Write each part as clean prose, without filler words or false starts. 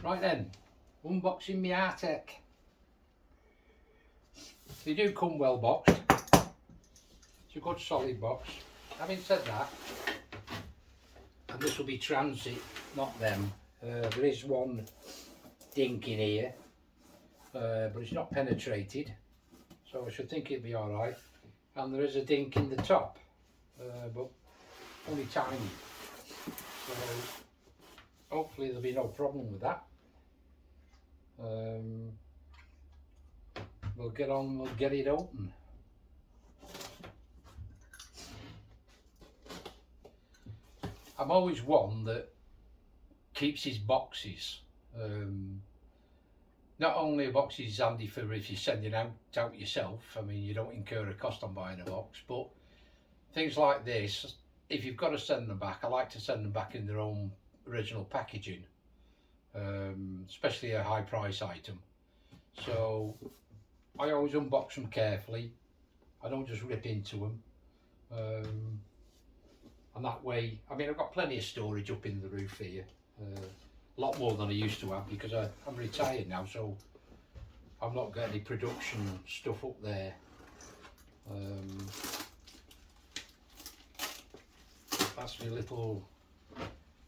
Right then, unboxing my Rtech. They do come well boxed. It's a good solid box. Having said that, and this will be transit, not them. There is one dink in here, but it's not penetrated, so I should think it'll be alright. And there is a dink in the top, but only tiny. So hopefully there'll be no problem with that. We'll get it open. I'm always one that keeps his boxes. Not only a box is handy for if you're sending out yourself, I mean you don't incur a cost on buying a box, but things like this, if you've got to send them back, I like to send them back in their own original packaging, especially a high price item. So I always unbox them carefully. I don't just rip into them. And that way, I mean, I've got plenty of storage up in the roof here. A lot more than I used to have because I'm retired now, so I've not got any production stuff up there. That's my little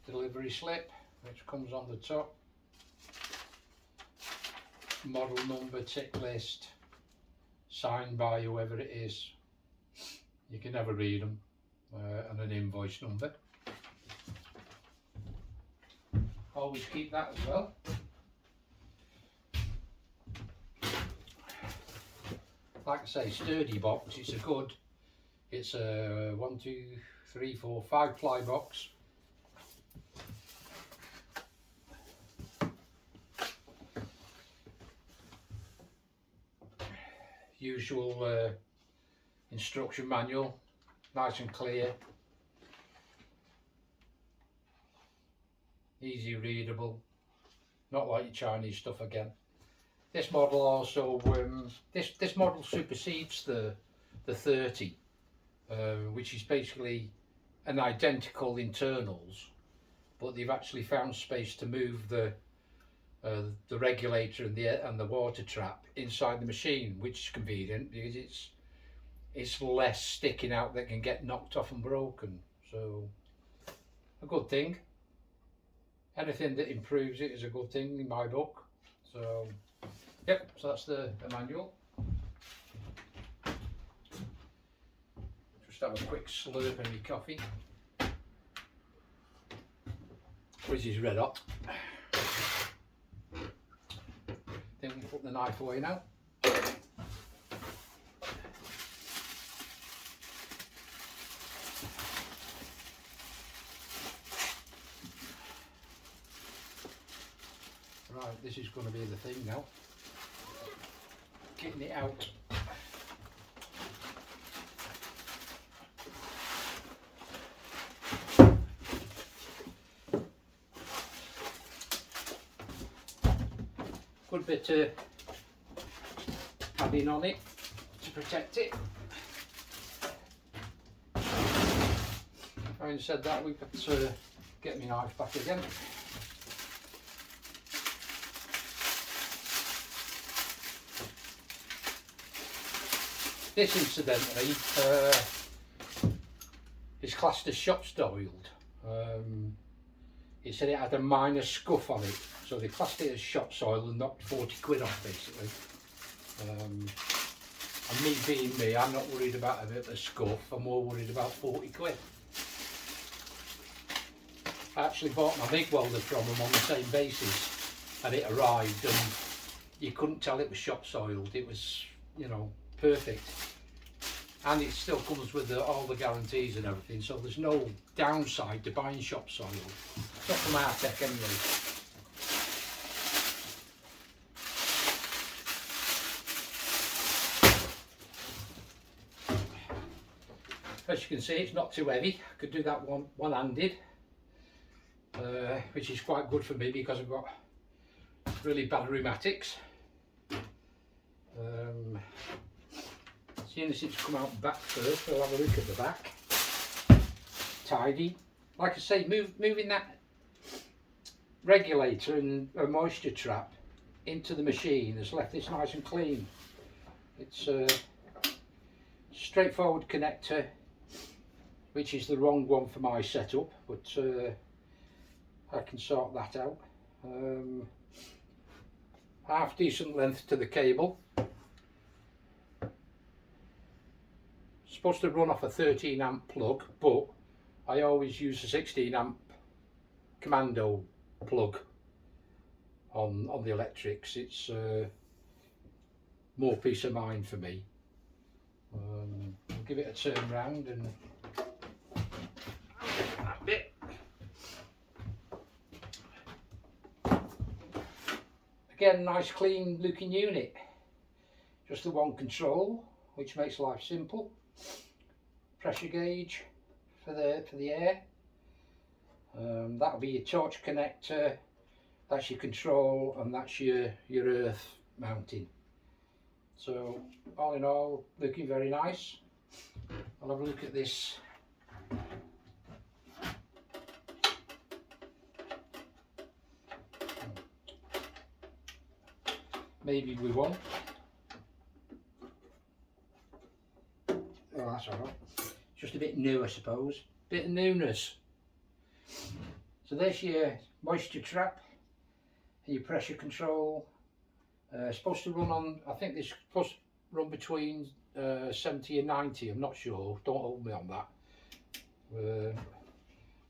delivery slip which comes on the top. Model number, tick list, signed by whoever it is. You can never read them, and an invoice number. Always keep that as well. Like I say, sturdy box. It's a 1, 2, 3, 4, 5 ply box. Usual instruction manual, nice and clear, easy readable, not like your Chinese stuff again. This model also, this model supersedes the 30, which is basically an identical internals, but they've actually found space to move the regulator and the water trap inside the machine, which is convenient because it's less sticking out that can get knocked off and broken. So a good thing. Anything that improves it is a good thing in my book. So yep, so that's the manual. Just have a quick slurp of my coffee, which is red hot. Then we put the knife away now. Right, this is going to be the thing now. Getting it out. Good bit of padding on it to protect it. Having said that, we've got to get my knife back again. This incidentally is classed as shop soiled. It said it had a minor scuff on it, so they classed it as shop soil and knocked 40 quid off basically. And me being me, I'm not worried about a bit of scuff, I'm more worried about 40 quid. I actually bought my MIG welder from them on the same basis, and it arrived and you couldn't tell it was shop soiled. It was, you know, perfect, and it still comes with all the guarantees and everything, so there's no downside to buying shop soil. Not from Rtech anyway. As you can see, it's not too heavy. I could do that one-handed, which is quite good for me because I've got really bad rheumatics. Seeing as it's come out back first, we'll have a look at the back. Tidy. Like I say, moving that regulator and a moisture trap into the machine has left this nice and clean. It's a straightforward connector, which is the wrong one for my setup, but I can sort that out. Half decent length to the cable. Supposed to run off a 13 amp plug, but I always use a 16 amp commando plug on the electrics. It's more peace of mind for me. I'll give it a turn round and that bit. Again, nice clean looking unit. Just the one control, which makes life simple. Pressure gauge for the air. That'll be your torch connector. That's your control, and that's your earth mounting. So all in all, looking very nice. I'll have a look at this. Maybe we won't. Oh, that's alright. Just a bit new, I suppose. Bit of newness. So there's your moisture trap and your pressure control. Supposed to run on, I think this is supposed to run between 70 and 90, I'm not sure. Don't hold me on that.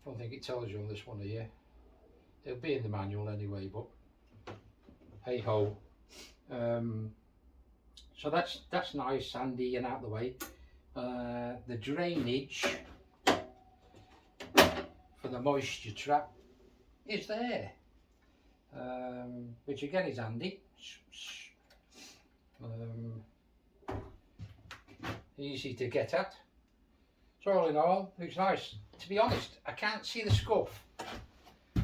Don't think it tells you on this one here. It'll be in the manual anyway, but hey ho. So that's nice, handy and out of the way. The drainage for the moisture trap is there, which again is handy. Easy to get at. So all in all, looks nice. To be honest, I can't see the scuff.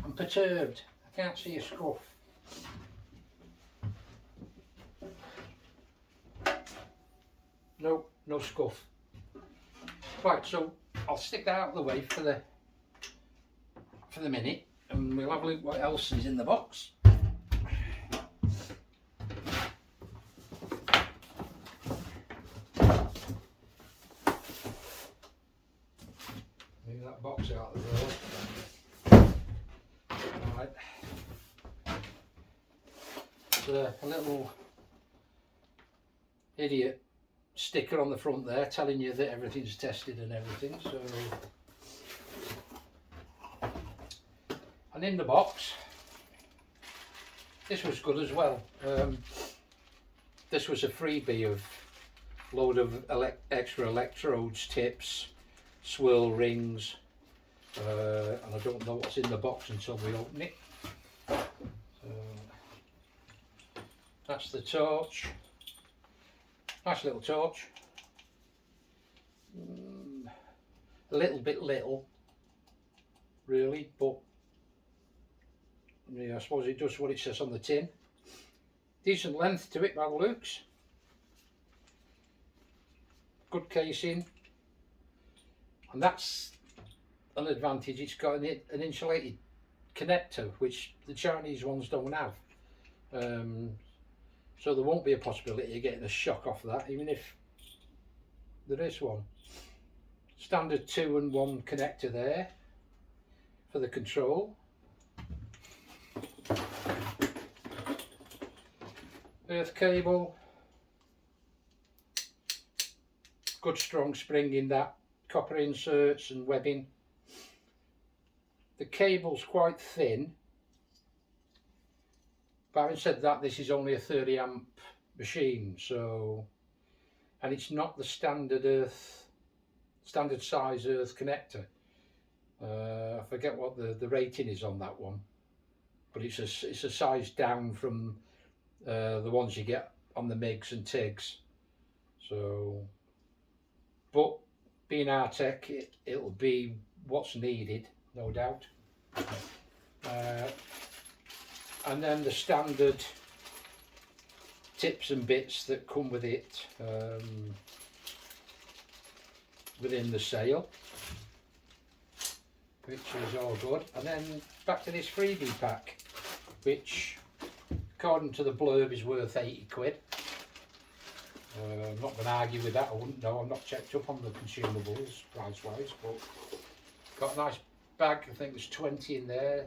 I'm perturbed. I can't see a scuff. No, no scuff. Right, so I'll stick that out of the way for the minute, and we'll have a look what else is in the box. Move that box out of the road. Right. So a little idiot sticker on the front there telling you that everything's tested and everything. So, and in the box, this was good as well. This was a freebie of load of extra electrodes, tips, swirl rings, and I don't know what's in the box until we open it. So that's the torch. Nice little torch. A little bit little, really, but yeah, I suppose it does what it says on the tin. Decent length to it by the looks. Good casing, and that's an advantage. It's got an insulated connector, which the Chinese ones don't have. So there won't be a possibility of getting a shock off that, even if there is one. Standard 2 and 1 connector there for the control. Earth cable. Good strong spring in that. Copper inserts and webbing. The cable's quite thin. But having said that, this is only a 30 amp machine, so, and it's not the standard size earth connector. I forget what the rating is on that one, but it's a size down from the ones you get on the MIGs and TIGs. So, but being Rtech, it'll be what's needed, no doubt. And then the standard tips and bits that come with it within the sale. which is all good. And then back to this freebie pack, which according to the blurb is worth 80 quid. I'm not going to argue with that, I wouldn't know, I'm not checked up on the consumables price wise, but got a nice bag, I think there's 20 in there.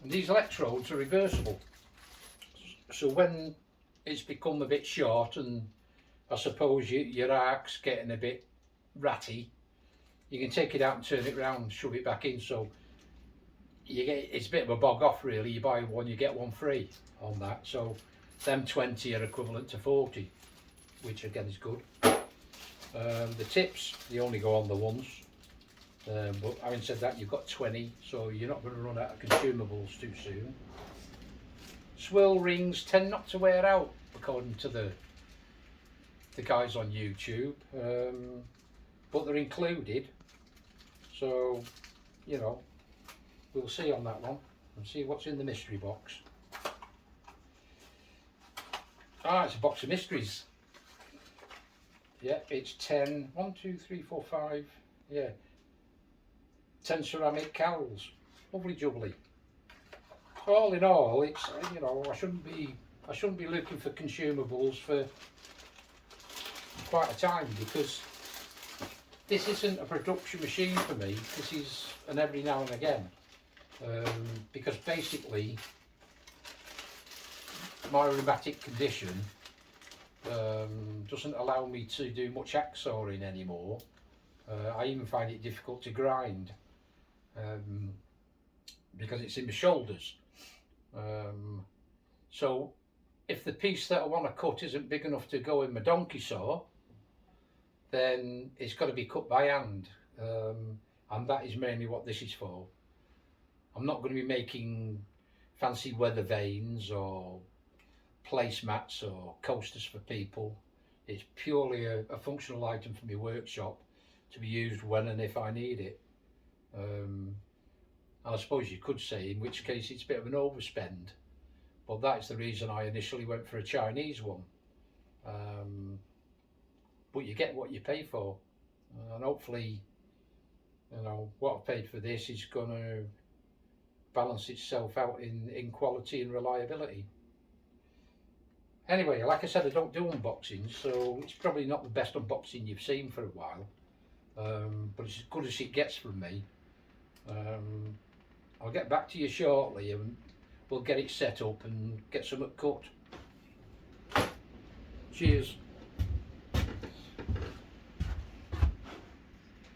And these electrodes are reversible, so when it's become a bit short and I suppose your arc's getting a bit ratty, you can take it out and turn it round, shove it back in, so you get, it's a bit of a bog off really. You buy one, you get one free on that, so them 20 are equivalent to 40, which again is good. The tips, they only go on the once, but having said that, you've got 20, so you're not going to run out of consumables too soon. Swirl rings tend not to wear out according to the guys on YouTube, but they're included, so you know, we'll see on that one and see what's in the mystery box. Ah, it's a box of mysteries. Yeah, it's 10, 1, 2, 3, 4, 5, yeah, 10 ceramic cowls. Lovely jubbly. All in all, it's, you know, I shouldn't be looking for consumables for quite a time, because this isn't a production machine for me. This is an every now and again, because basically my rheumatic condition doesn't allow me to do much hacksawing anymore. I even find it difficult to grind because it's in my shoulders. So if the piece that I want to cut isn't big enough to go in my donkey saw, then it's got to be cut by hand, and that is mainly what this is for. I'm not going to be making fancy weather vanes or placemats or coasters for people. It's purely a functional item for my workshop to be used when and if I need it. I suppose you could say, in which case it's a bit of an overspend, but that's the reason I initially went for a Chinese one. But you get what you pay for, and hopefully, you know, what I've paid for this is going to balance itself out in quality and reliability. Anyway, like I said, I don't do unboxings, so it's probably not the best unboxing you've seen for a while, but it's as good as it gets from me. I'll get back to you shortly and we'll get it set up and get some cut. Cheers.